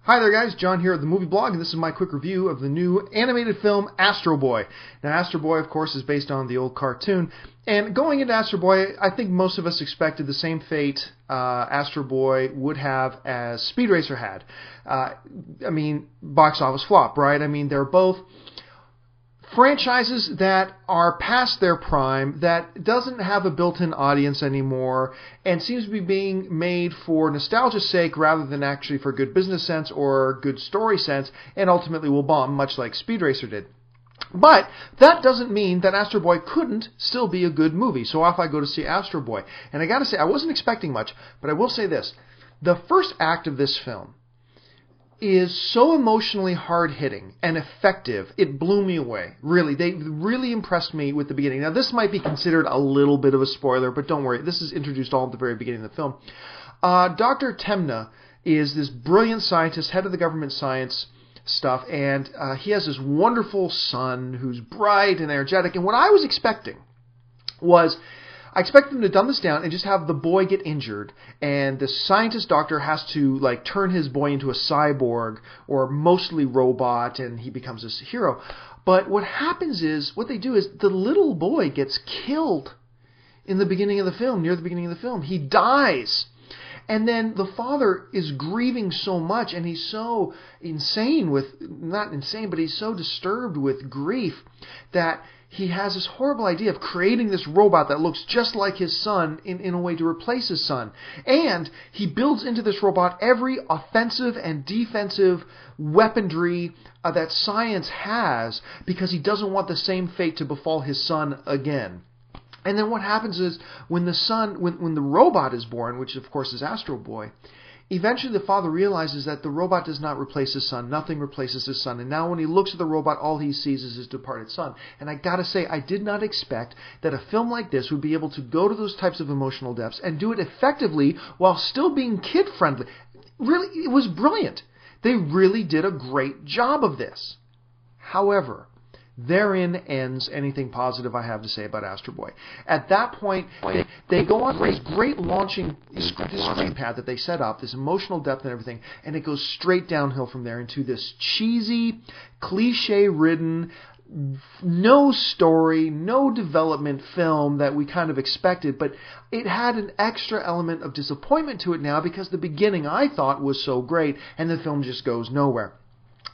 Hi there guys, John here at the Movie Blog, and this is my quick review of the new animated film Astro Boy. Now Astro Boy, of course, is based on the old cartoon, and going into Astro Boy, I think most of us expected the same fate Astro Boy would have as Speed Racer had. Box office flop, right? They're both franchises that are past their prime, that doesn't have a built-in audience anymore, and seems to be being made for nostalgia's sake rather than actually for good business sense or good story sense, and ultimately will bomb, much like Speed Racer did. But that doesn't mean that Astro Boy couldn't still be a good movie, so off I go to see Astro Boy. And I gotta say, I wasn't expecting much, but I will say this. The first act of this film is so emotionally hard-hitting and effective, it blew me away. Really, they really impressed me with the beginning. Now, this might be considered a little bit of a spoiler, but don't worry, this is introduced all at the very beginning of the film. Dr. Temna is this brilliant scientist, head of the government science stuff, and he has this wonderful son who's bright and energetic, and what I was expecting was, I expect them to dumb this down and just have the boy get injured, and the scientist doctor has to turn his boy into a cyborg or mostly robot, and he becomes this hero. But what happens is, what they do is, the little boy gets killed in the beginning of the film, near the beginning of the film. He dies. And then the father is grieving so much, and he's so insane with, not insane, but he's so disturbed with grief that he has this horrible idea of creating this robot that looks just like his son in a way to replace his son. And he builds into this robot every offensive and defensive weaponry that science has, because he doesn't want the same fate to befall his son again. And then what happens is, when the robot is born, which of course is Astro Boy, eventually the father realizes that the robot does not replace his son. Nothing replaces his son. And now when he looks at the robot, all he sees is his departed son. And I gotta say, I did not expect that a film like this would be able to go to those types of emotional depths and do it effectively while still being kid-friendly. Really, it was brilliant. They really did a great job of this. However, therein ends anything positive I have to say about Astro Boy. At that point, they go on this great launching screen pad that they set up, this emotional depth and everything, and it goes straight downhill from there into this cheesy, cliche-ridden, no story, no development film that we kind of expected, but it had an extra element of disappointment to it now, because the beginning I thought was so great, and the film just goes nowhere.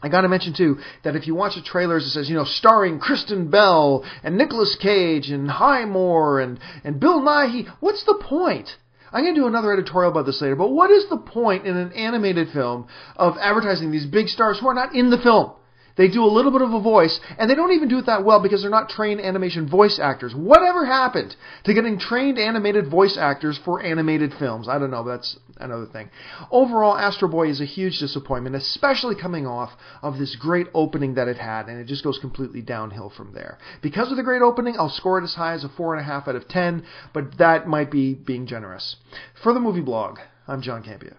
I gotta mention, too, that if you watch the trailers, it says, starring Kristen Bell, and Nicolas Cage, and Highmore, and Bill Nighy. What's the point? I'm gonna do another editorial about this later, but what is the point in an animated film of advertising these big stars who are not in the film? They do a little bit of a voice, and they don't even do it that well because they're not trained animation voice actors. Whatever happened to getting trained animated voice actors for animated films? I don't know, but that's another thing. Overall, Astro Boy is a huge disappointment, especially coming off of this great opening that it had, and it just goes completely downhill from there. Because of the great opening, I'll score it as high as a 4.5 out of 10, but that might be being generous. For the Movie Blog, I'm John Campea.